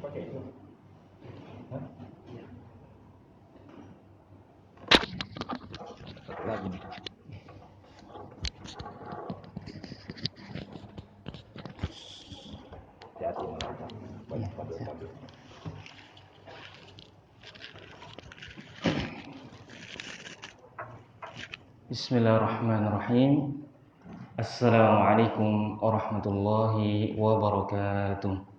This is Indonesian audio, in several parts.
Lagi. Hati-hati melangkah. Banyak kabel-kabel. Bismillahirrahmanirrahim. Assalamualaikum warahmatullahi wabarakatuh.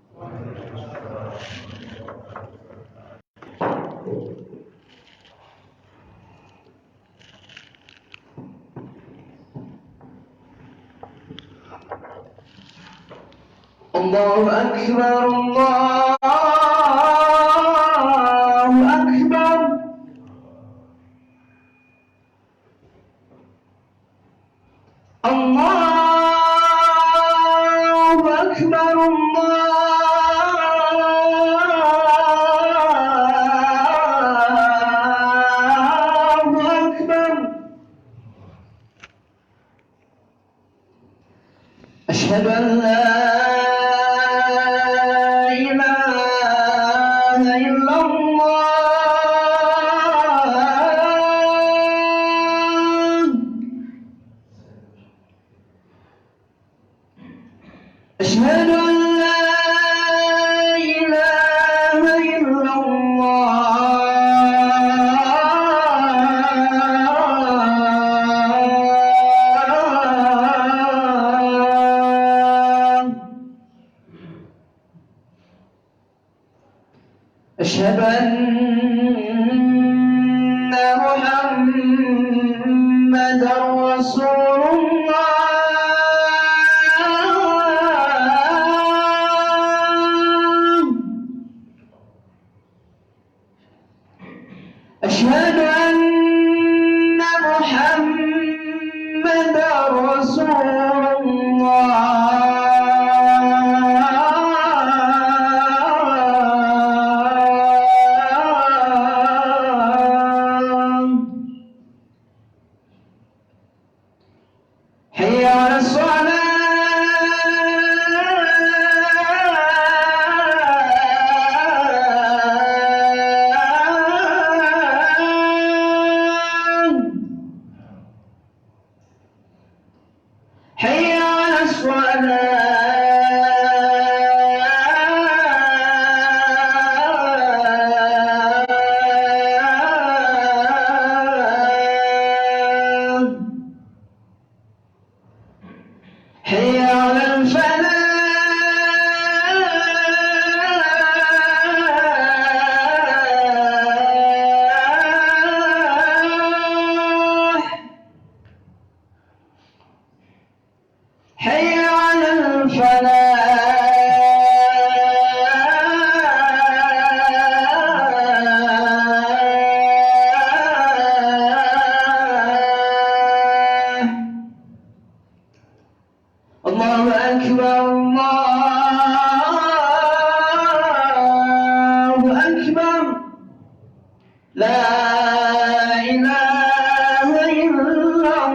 Allahu Akbar, Allahu Akbar. Allahu Akbar, Allahu Akbar. Asyhadu an la ilaha illallah. Asyhadu an la ilaha illallah. Asyhadu anna Muhammadar Rasulullah. Asyhadu anna Muhammadar Rasulullah. Hayya 'alas shalah. Hayya 'alas shalah. Hayya 'alal falah. Hayya 'alal falah. Allahu Akbar, Allahu Akbar. La ilaha illallah.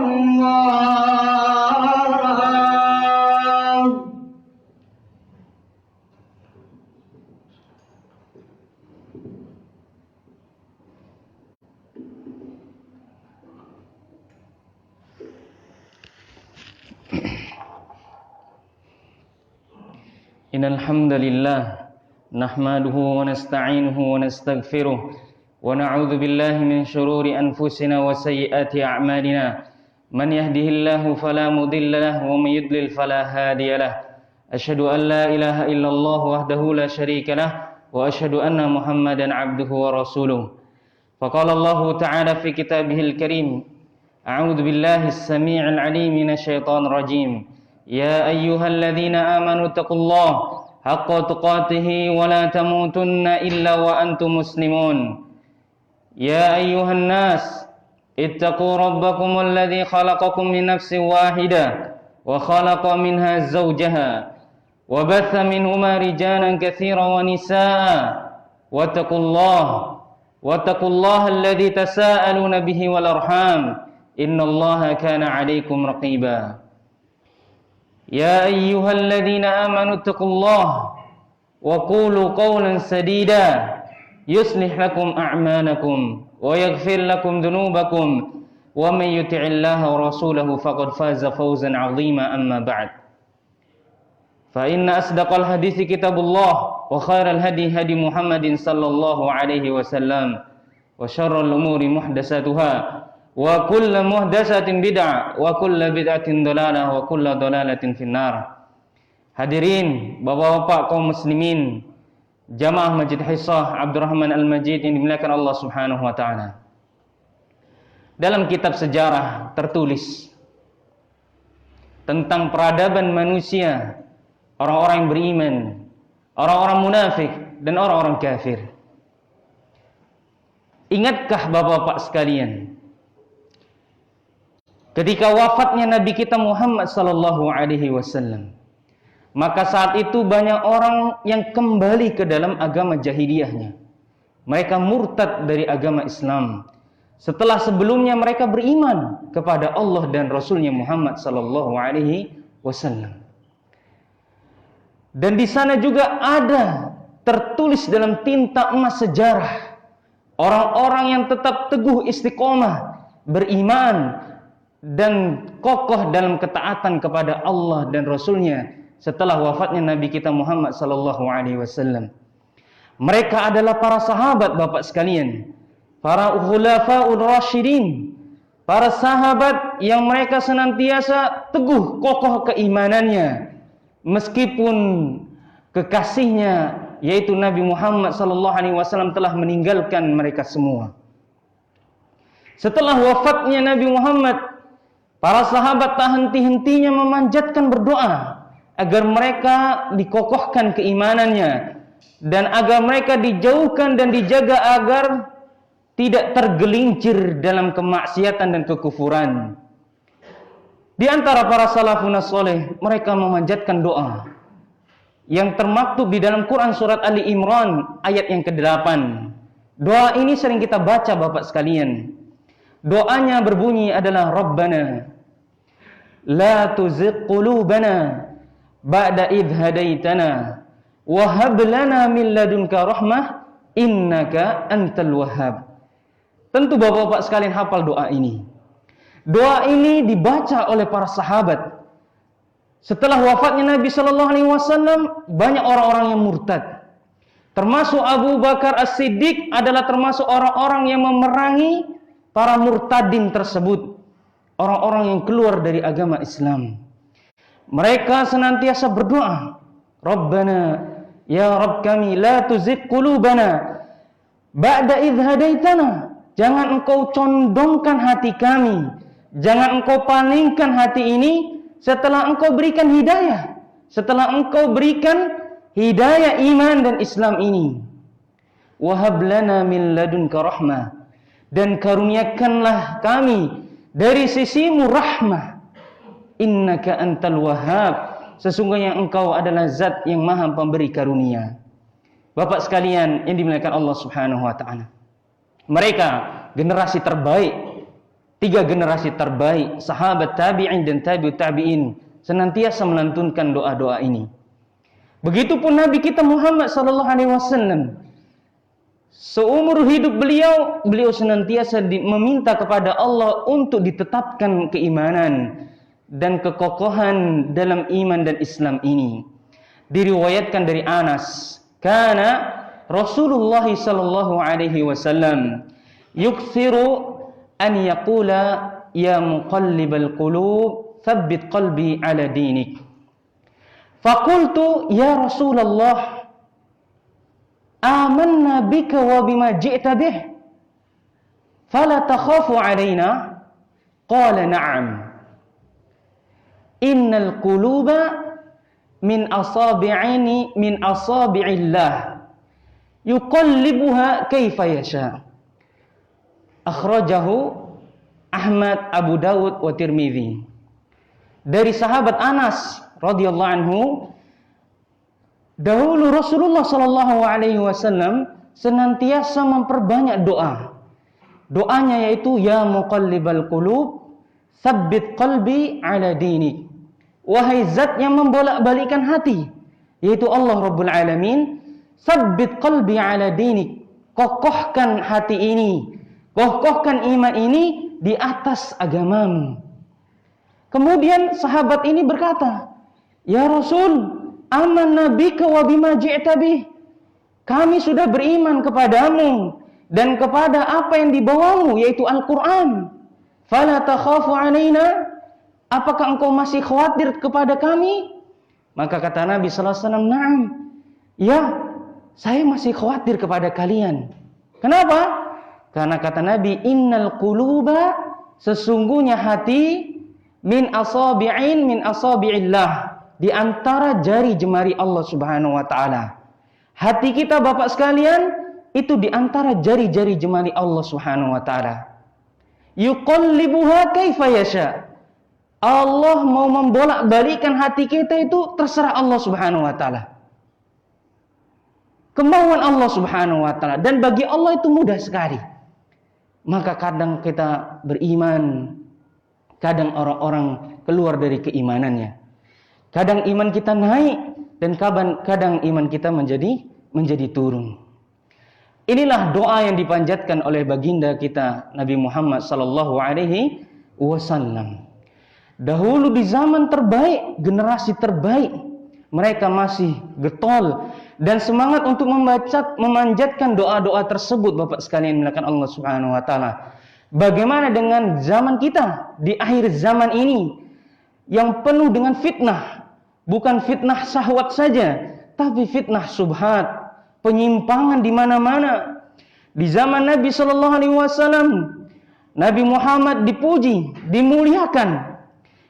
Innal hamdalillah nahmaduhu wa nasta'inuhu wa nastaghfiruh wa na'udzu billahi min shururi anfusina wa sayyiati a'malina. Man yahdihillahu fala mudilla lahu wa may yudlil fala hadiya lahu. Asyhadu an la ilaha illallah wahdahu la syarika lahu wa asyhadu anna Muhammadan 'abduhu wa rasuluh. Faqala Allah ta'ala fi kitabihil karim. A'udzu billahi as-sami'il 'alim minasy syaithanir rajim. Ya ayyuhalladzina amanu taqullaha haqqa tuqatih wa la tamutunna illa wa antum muslimun. Ya ayyuhan nas ittaqu rabbakumul ladzi khalaqakum min nafsin wahidah wa khalaqa minha zawjaha wa batha minhuma rijalan katsiran wa nisaa wattaqullaha alladzi tasaaluna bihi wal arham innallaha kana 'alaikum raqiba. Ya ayyuhalladzina amanu taqullaha وقولوا قولا سديدا يصلح لكم أعمالكم ويغفر لكم ذنوبكم ومن يطع الله ورسوله فقد فاز فوزا عظيما أما بعد فإن أصدق الحديث كتاب الله وخير الهدي هدي محمد صلى الله عليه وسلم وشر الأمور محدثاتها وكل محدثة بدعة وكل بدعة ضلالة وكل ضلالة في النار. Hadirin bapak-bapak kaum muslimin Jamaah Masjid Hisah Abdurrahman Al-Majid yang dimuliakan Allah Subhanahu wa taala. Dalam kitab sejarah tertulis tentang peradaban manusia, orang-orang yang beriman, orang-orang munafik dan orang-orang kafir. Ingatkah bapak-bapak sekalian, ketika wafatnya Nabi kita Muhammad sallallahu alaihi wasallam, maka saat itu banyak orang yang kembali ke dalam agama jahiliyahnya. Mereka murtad dari agama Islam setelah sebelumnya mereka beriman kepada Allah dan Rasulnya Muhammad sallallahu alaihi wasallam. Dan di sana juga ada tertulis dalam tinta emas sejarah orang-orang yang tetap teguh istiqomah, beriman dan kokoh dalam ketaatan kepada Allah dan Rasulnya setelah wafatnya Nabi kita Muhammad sallallahu alaihi wasallam. Mereka adalah para sahabat bapak sekalian, para khulafaur rasyidin, para sahabat yang mereka senantiasa teguh kokoh keimanannya meskipun kekasihnya yaitu Nabi Muhammad sallallahu alaihi wasallam telah meninggalkan mereka semua. Setelah wafatnya Nabi Muhammad, para sahabat tak henti-hentinya memanjatkan berdoa agar mereka dikokohkan keimanannya dan agar mereka dijauhkan dan dijaga agar tidak tergelincir dalam kemaksiatan dan kekufuran. Di antara para salafun saleh, mereka memanjatkan doa yang termaktub di dalam Quran surat Ali Imran ayat yang ke-8. Doa ini sering kita baca bapak sekalian. Doanya berbunyi adalah Rabbana la tuzigh qulubana ba'da idh hadaitana wa hab lana min ladunka rahmah innaka antal wahhab. Tentu bapak-bapak sekalian hafal doa ini. Doa ini dibaca oleh para sahabat. Setelah wafatnya Nabi sallallahu alaihi wasallam, banyak orang-orang yang murtad. Termasuk Abu Bakar As-Siddiq adalah termasuk orang-orang yang memerangi para murtadin tersebut, orang-orang yang keluar dari agama Islam. Mereka senantiasa berdoa, Rabbana, ya Rabb kami, la tuzigh qulubana ba'da idh hadaitana. Jangan engkau condongkan hati kami, jangan engkau palingkan hati ini setelah engkau berikan hidayah, setelah engkau berikan hidayah iman dan Islam ini. Wahab lana min ladunka rahmah, dan karuniakanlah kami dari sisimu rahmah. Innaka antal wahhab, sesungguhnya engkau adalah zat yang maha pemberi karunia. Bapak sekalian yang dimuliakan Allah Subhanahu wa taala, mereka generasi terbaik, 3 generasi terbaik, sahabat tabi'in dan tabi'ut tabi'in, senantiasa melantunkan doa-doa ini. Begitupun Nabi kita Muhammad sallallahu alaihi wasallam, seumur hidup beliau senantiasa meminta kepada Allah untuk ditetapkan keimanan dan kekokohan dalam iman dan Islam ini. Diriwayatkan dari Anas, kana Rasulullah sallallahu alaihi wasallam yukthiru an yaqula ya muqallibal qulub thabbit qalbi ala dinik. Faqultu ya Rasulullah amanna bika wa bima ji'ta bih fala takhafu alaina. Qala na'am. Innal quluba min asabi'illah yuqallibuha kaifa yasha. Akhrajahu Ahmad, Abu Dawud wa Tirmidzi. Dari sahabat Anas radhiyallahu anhu, dahulu Rasulullah sallallahu alaihi wasallam senantiasa memperbanyak doa. Doanya yaitu ya muqallibal qulub tsabbit qalbi ala dinik. Wahai zat yang membolak-balikan hati, yaitu Allah Rabbul Alamin, "Tsabbit qalbi 'ala dinik." Kokohkan hati ini, kokohkan iman ini di atas agamamu. Kemudian sahabat ini berkata, "Ya Rasul, amanna bika wa bima ji'ta bih." Kami sudah beriman kepadamu dan kepada apa yang dibawamu, yaitu Al-Quran. "Fala takhafu 'alaina?" Apakah engkau masih khawatir kepada kami? Maka kata Nabi sallallahu alaihi wasallam, "Na'am." Ya, saya masih khawatir kepada kalian. Kenapa? Karena kata Nabi, "Innal quluba," sesungguhnya hati, min asabi'illah, di antara jari jemari Allah Subhanahu wa taala. Hati kita Bapak sekalian itu di antara jari-jari jemari Allah Subhanahu wa taala. Yuqallibuha kaifa yasha. Allah mau membolak-balikkan hati kita itu terserah Allah Subhanahu wa taala. Kemauan Allah Subhanahu wa taala, dan bagi Allah itu mudah sekali. Maka kadang kita beriman, kadang orang-orang keluar dari keimanannya. Kadang iman kita naik dan kadang iman kita menjadi turun. Inilah doa yang dipanjatkan oleh baginda kita Nabi Muhammad sallallahu alaihi wasallam. Dahulu di zaman terbaik, generasi terbaik, mereka masih getol dan semangat untuk memanjatkan doa-doa tersebut Bapak sekalian melakukan Allah Subhanahu wa taala. Bagaimana dengan zaman kita di akhir zaman ini yang penuh dengan fitnah, bukan fitnah syahwat saja, tapi fitnah subhat, penyimpangan di mana-mana. Di zaman Nabi sallallahu alaihi wasallam, Nabi Muhammad dipuji, dimuliakan.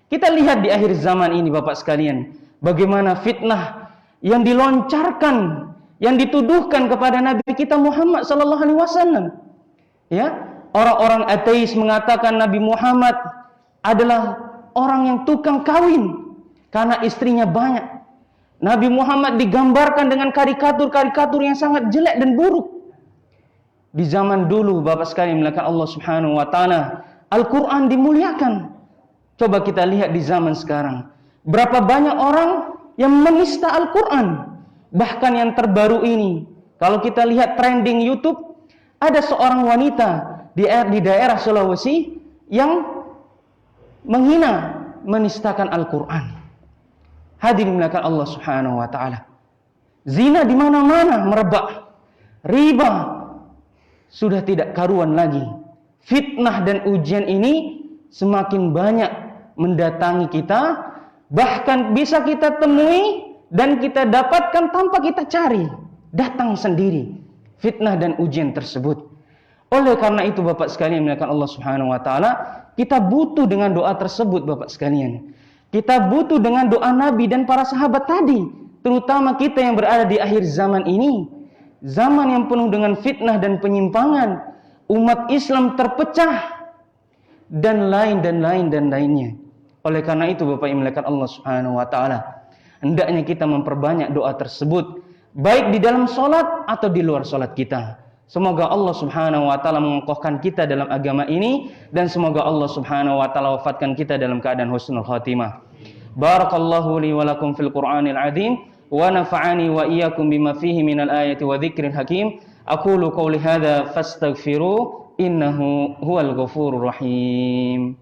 Kita lihat di akhir zaman ini Bapak sekalian, bagaimana fitnah yang diloncarkan, yang dituduhkan kepada Nabi kita Muhammad sallallahu alaihi wasallam. Ya, orang-orang ateis mengatakan Nabi Muhammad adalah orang yang tukang kawin karena istrinya banyak. Nabi Muhammad digambarkan dengan karikatur-karikatur yang sangat jelek dan buruk. Di zaman dulu Bapak sekalian melakukan Allah Subhanahu wa taala, Al-Qur'an dimuliakan. Coba kita lihat di zaman sekarang, berapa banyak orang yang menista Al-Quran. Bahkan yang terbaru ini, kalau kita lihat trending YouTube, ada seorang wanita di daerah Sulawesi yang menghina, menistakan Al-Quran. Hadirin melakukan Allah Subhanahu wa taala. Zina di mana-mana merebak. Riba sudah tidak karuan lagi. Fitnah dan ujian ini semakin banyak mendatangi kita, bahkan bisa kita temui dan kita dapatkan tanpa kita cari. Datang sendiri fitnah dan ujian tersebut. Oleh karena itu Bapak sekalian melakukan Allah Subhanahu wa taala, kita butuh dengan doa tersebut Bapak sekalian. Kita butuh dengan doa Nabi dan para sahabat tadi, terutama kita yang berada di akhir zaman ini. Zaman yang penuh dengan fitnah dan penyimpangan, umat Islam terpecah dan lainnya. Oleh karena itu Bapak yang melakukan Allah Subhanahu wa taala, hendaknya kita memperbanyak doa tersebut, baik di dalam salat atau di luar salat kita. Semoga Allah Subhanahu wa taala mengokohkan kita dalam agama ini, dan semoga Allah Subhanahu wa taala wafatkan kita dalam keadaan husnul khatimah. Barakallahu li wa lakum fil Qur'anil azim wa nafa'ani wa iyyakum bima fihi minal ayati wa dzikril hakim. Aqulu qouli hadza fastaghfiru innahu huwal ghafurur rahim.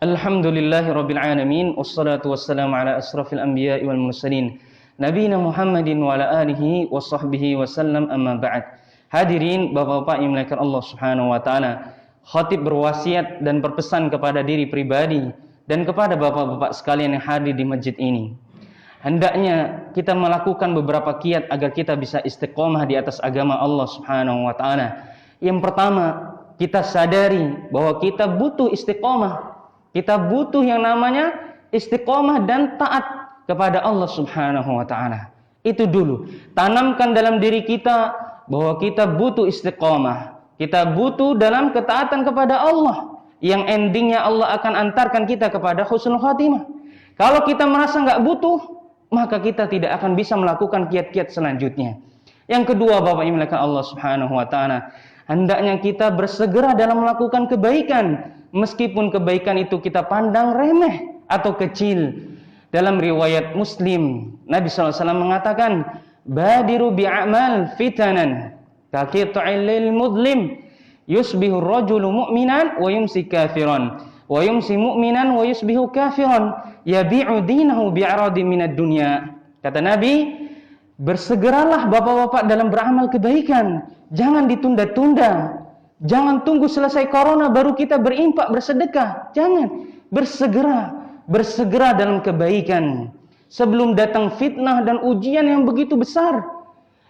Alhamdulillahi rabbil alamin, wassalatu wassalamu ala asrafil anbiya'i wal mursalin, nabiyina Muhammadin wa ala alihi wa sahbihi wasallam, amma ba'd. Hadirin Bapak-bapak yang dimuliakan Allah Subhanahu wa taala, khatib berwasiat dan berpesan kepada diri pribadi dan kepada bapak-bapak sekalian yang hadir di masjid ini. Hendaknya kita melakukan beberapa kiat agar kita bisa istiqomah di atas agama Allah Subhanahu wa taala. Yang pertama, kita sadari bahwa kita butuh istiqomah. Kita butuh yang namanya istiqomah dan taat kepada Allah Subhanahu wa taala. Itu dulu. Tanamkan dalam diri kita bahwa kita butuh istiqomah. Kita butuh dalam ketaatan kepada Allah, yang endingnya Allah akan antarkan kita kepada husnul khatimah. Kalau kita merasa nggak butuh, maka kita tidak akan bisa melakukan kiat-kiat selanjutnya. Yang kedua, Bapak Ibu melakukan Allah Subhanahu wa taala, hendaknya kita bersegera dalam melakukan kebaikan, meskipun kebaikan itu kita pandang remeh atau kecil. Dalam riwayat Muslim, Nabi SAW mengatakan, badiru bi'amal fitanan kaqita'il lil mudlim yusbihu rajulu mu'minan wa yumsi kafiran wa yumsi mu'minan wa yusbihu kafiran yabi'u dinahu bi'aradi minad dunya. Kata Nabi, bersegeralah bapak-bapak dalam beramal kebaikan, jangan ditunda-tunda. Jangan tunggu selesai corona baru kita berinfak, bersedekah. Jangan, bersegera dalam kebaikan sebelum datang fitnah dan ujian yang begitu besar,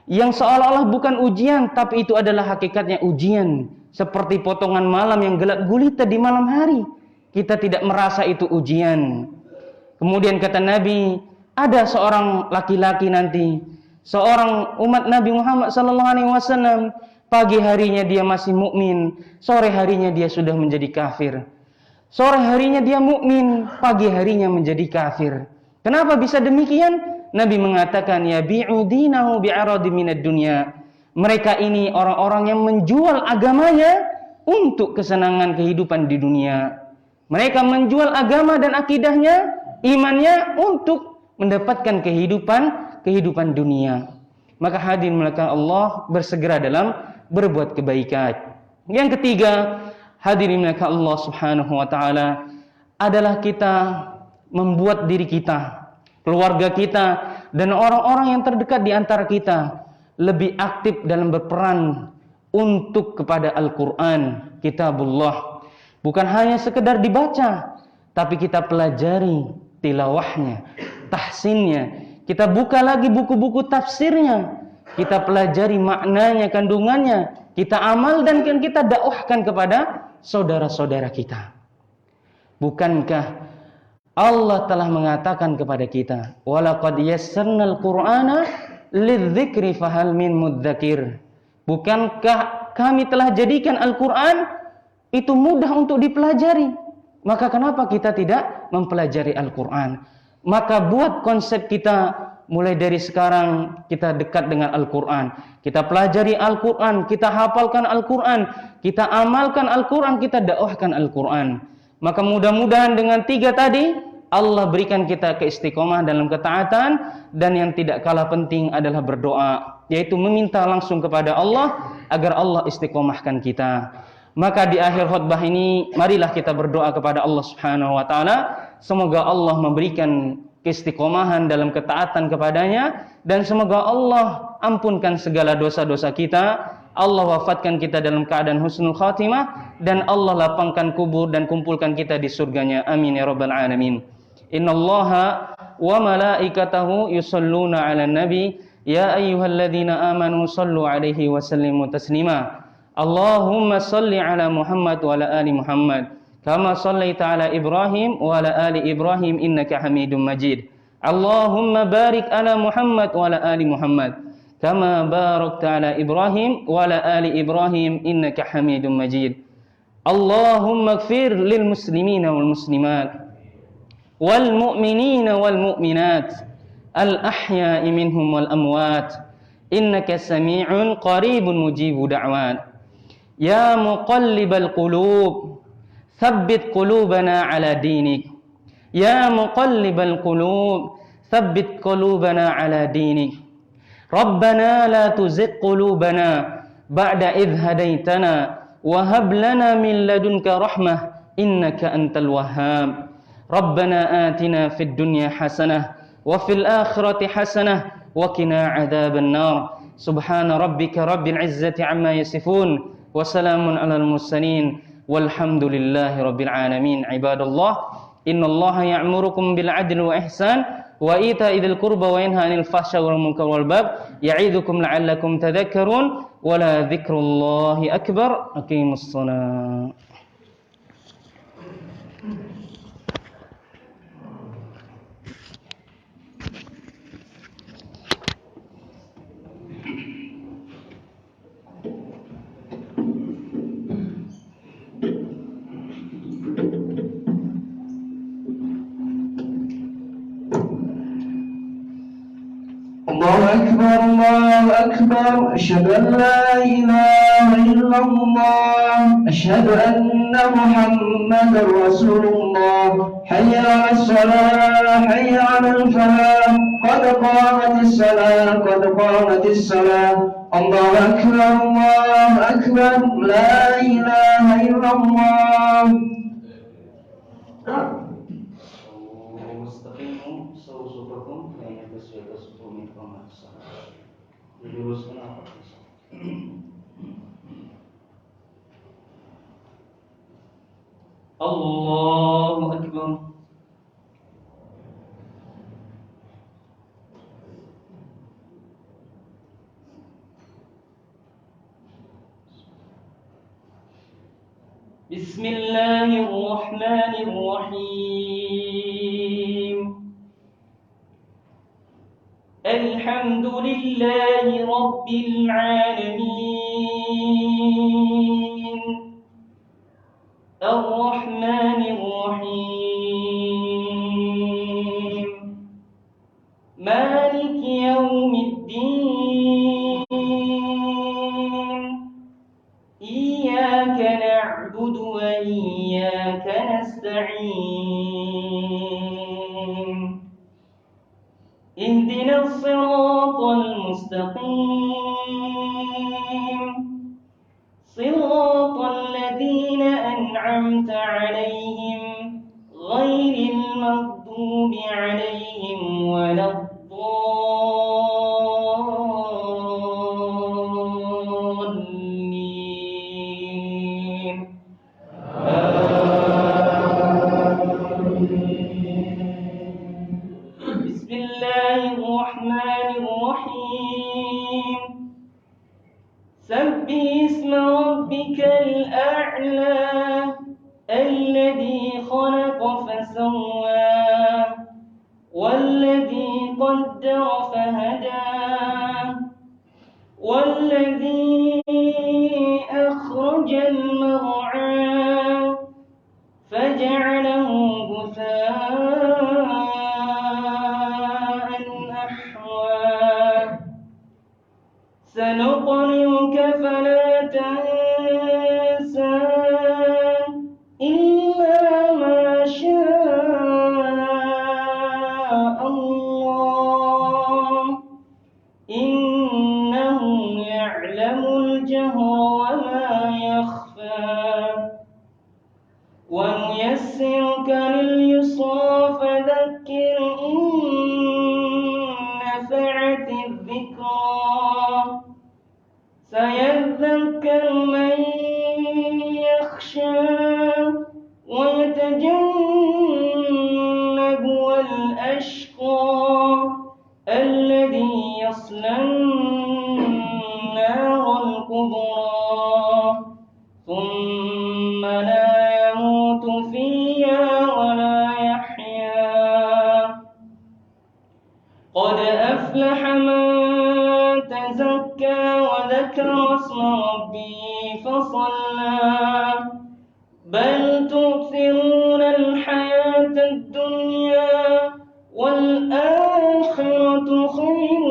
yang seolah-olah bukan ujian, tapi itu adalah hakikatnya ujian. Seperti potongan malam yang gelap gulita di malam hari, kita tidak merasa itu ujian. Kemudian kata Nabi, ada seorang laki-laki nanti, seorang umat Nabi Muhammad SAW, pagi harinya dia masih mukmin, sore harinya dia sudah menjadi kafir. Sore harinya dia mukmin, pagi harinya menjadi kafir. Kenapa bisa demikian? Nabi mengatakan, yabi'u dinahu bi'aradi minad dunya. Mereka ini orang-orang yang menjual agamanya untuk kesenangan kehidupan di dunia. Mereka menjual agama dan akidahnya, imannya untuk mendapatkan kehidupan dunia. Maka hadirin melakukan Allah, bersegera dalam berbuat kebaikan. Yang ketiga, hadirin melakukan Allah Subhanahu wa taala, adalah kita membuat diri kita, keluarga kita, dan orang-orang yang terdekat di antara kita lebih aktif dalam berperan untuk kepada Al-Quran, Kitabullah. Bukan hanya sekedar dibaca, tapi kita pelajari tilawahnya, tahsinnya. Kita buka lagi buku-buku tafsirnya, kita pelajari maknanya, kandungannya, kita amal dan kita dakwahkan kepada saudara-saudara kita. Bukankah Allah telah mengatakan kepada kita, walaqad yassarnal Qur'ana lidzikri fahal min mudzakir. Bukankah kami telah jadikan Al-Quran itu mudah untuk dipelajari? Maka kenapa kita tidak mempelajari Al-Quran? Maka buat konsep kita mulai dari sekarang, kita dekat dengan Al-Quran. Kita pelajari Al-Quran, kita hafalkan Al-Quran, kita amalkan Al-Quran, kita dakwahkan Al-Quran. Maka mudah-mudahan dengan 3 tadi, Allah berikan kita keistiqomah dalam ketaatan, dan yang tidak kalah penting adalah berdoa, yaitu meminta langsung kepada Allah agar Allah istiqomahkan kita. Maka di akhir khutbah ini, marilah kita berdoa kepada Allah Subhanahu wa taala, semoga Allah memberikan keistiqomahan dalam ketaatan kepadanya, dan semoga Allah ampunkan segala dosa-dosa kita, Allah wafatkan kita dalam keadaan husnul khatimah, dan Allah lapangkan kubur dan kumpulkan kita di surganya. Amin ya rabbal alamin. Innallaha wa malaikatahu yusalluna 'alan nabi ya ayyuhalladzina amanu sallu 'alaihi wa sallimu taslima. Allahumma salli 'ala Muhammad wa 'ala ali Muhammad kama shallaita 'ala Ibrahim wa 'ala ali Ibrahim innaka Hamidum Majid. Allahumma barik 'ala Muhammad wa 'ala ali Muhammad kama barakta 'ala Ibrahim wa 'ala ali Ibrahim innaka Hamidum Majid. Allahumma ighfir lil muslimina wal muslimat wal mu'minina wal mu'minat al ahya'i minhum wal amwat innaka sami'un qaribun mujibu da'wat. Ya muqallibal qulub thabbit qulubana ala dinik. Ya muqallibal qulub thabbit qulubana ala dinik. Rabbana la tuzigh qulubana ba'da idh hadaitana wa hab lana min ladunka rahmah innaka antal wahhab. Rabbana atina fid dunya hasanah wa fil akhirati hasanah wa qina adzaban nar. Subhana rabbika rabbil izzati amma yasifun wa salamun alal mursalin walhamdulillahi rabbil alamin. Ibadallah, innallaha ya'murukum bil adli wa ihsan wa ita'i dzil qurba wa yanha 'anil fahsya'i wal munkari wal baghi ya'idzukum la'allakum tadhakkarun wa la dzikrullahi akbar. Aqimus shalah. أكبر الله أكبر أشهد أن لا إله إلا الله أشهد أن محمدا رسول الله حي على الصلاة حي على الفلاح قد قامت الصلاة قد قامت الصلاة الله أكبر لا إله إلا الله. Mustaqimu sawsufakum bayna taswiyata sufumi kama salah. Diluruskan apa? Allahu Akbar. Bismillahirrahmanirrahim. Alhamdulillahi Rabbil Alamin. Ar-Rahmanir-Rahim. Maliki Yawmiddin. Iyyaka na'budu wa iyyaka nasta'in. اهدنا الصراط المستقيم صراط الذين أنعمت عليهم غير المغضوب عليهم ولا الضالين. بسم الله الرحمن الرحيم. سبح اسم ربك الأعلى الذي خلق فسوى والذي قدر فهدى والذي أخرج المرعى فجعله غثاء أحوى. سنقرئك فلا تنسى إلا ما شاء الله إنه يعلم الجهر وما يخفى. ونيسرك لليسرى فذكر إن نفعت الذكرى. سيذكر من يخشى ويتجنبها الأشقى الذي يصلى النار الكبرى ثم لا يموت فيها ولا يحيا. قد أفلح من تزكى وذكر اسم ربه فصلى. بل تؤثرون الحياة الدنيا والآخرة خير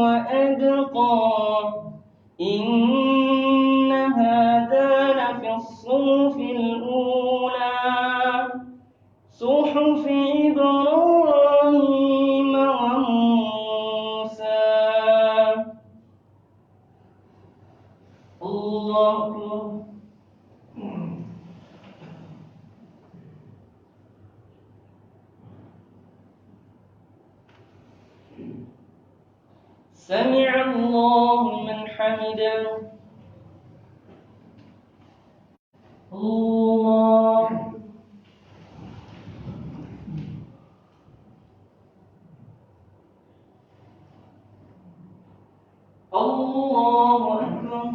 وأبقى. إن هذا لفي الصحف الأولى صحف إبراهيم وموسى. الله أكبر. سمع الله من حمده. الله. الله أكبر.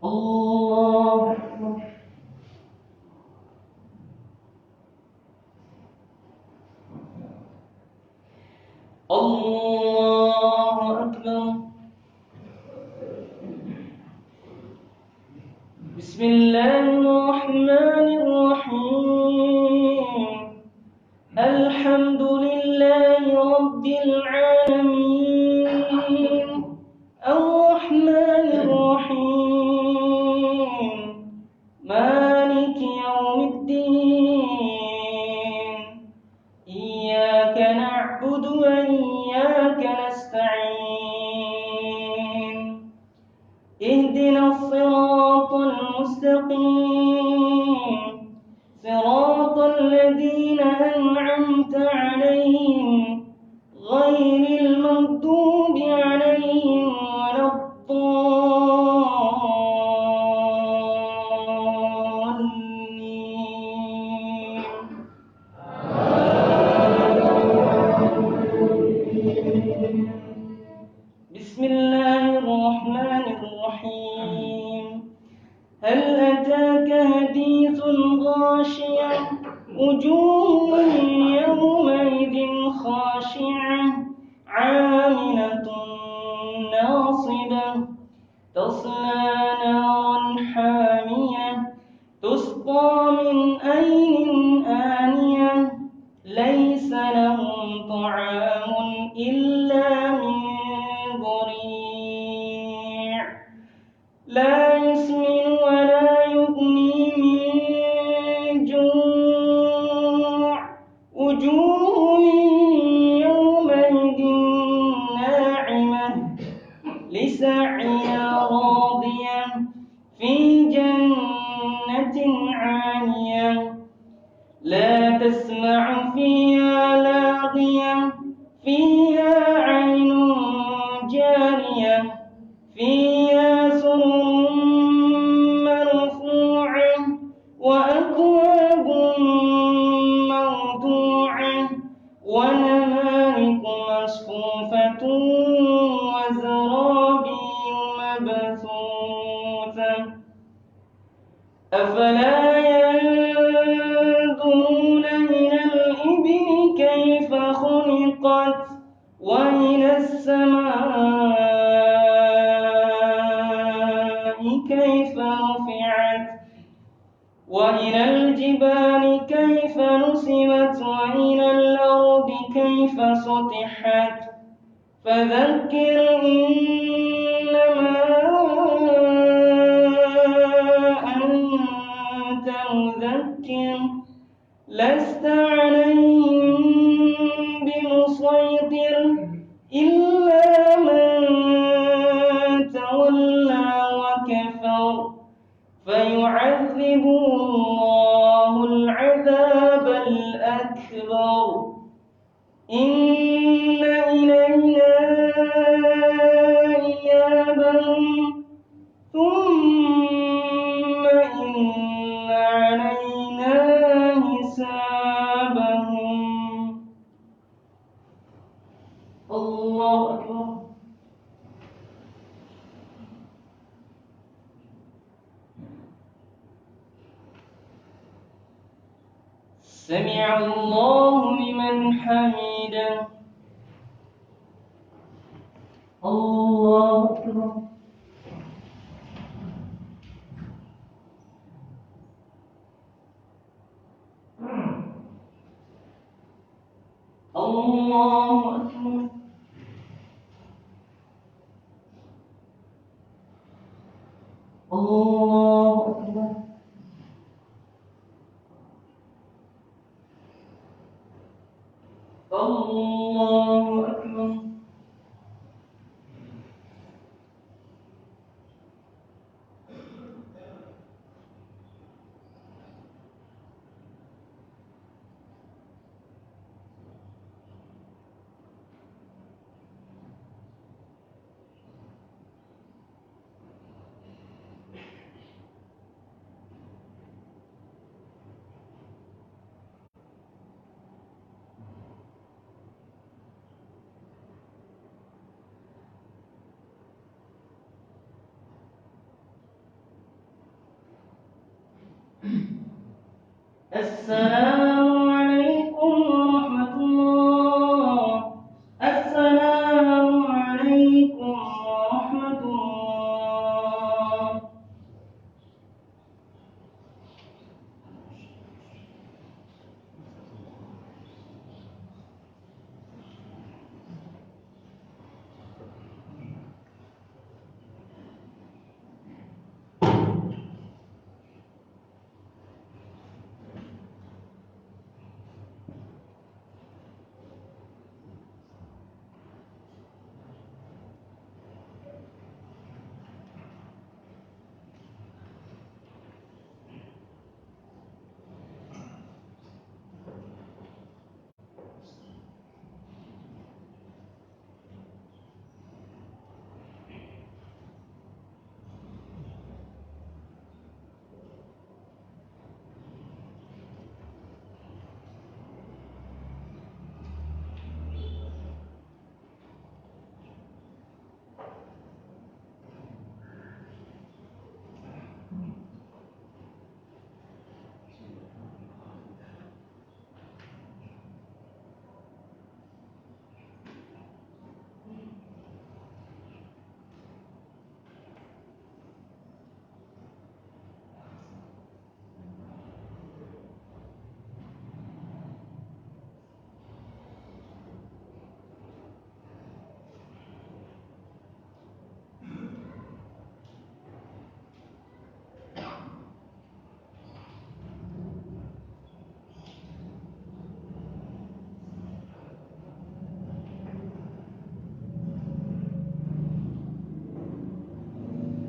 الله أكبر. الله أكبر. بسم الله الرحمن الرحيم. رب العالمين الرحمن الرحيم مالك يوم الدين إياك نعبد وإياك نستعين اهدنا الصراط المستقيم صراط الذين أنعمت عليهم غير المغضوب عليهم ولا الضالين. بسم الله الرحمن الرحيم هل أتاك حديث الغاشية وجوه يومئذ خاشعة عاملة ناصبة تصلى نارا حامية تسقى من عين آنية ليس لهم طعام إلا من ضريع لا يسمن ولا يغني من جوع وجوه يومئذ ناعمة لسعيها راضية في جنة عالية لا تسمع فيها لاغية فيها عين جارية فيها سرر مرفوعة وأكواب موضوعة ونمارق مصفوفة وزرابي مبثوثة أفلا ينظرون إلى الإبل كيف خلقت وإلى السماء كيف رفعت وإلى الجبال كيف نصبت وإلى الأرض كيف سطحت فذكر إنما أنت مذكر لست عليهم بمسيطر إلا من تولى وكفر فيعذبه الله العذاب الأكبر إن إلينا إيابهم ثم إن علينا حسابهم. الله أكبر. سمع الله لمن حمده. الله أكبر. الله أكبر. الله أكبر. الله أكبر. السلام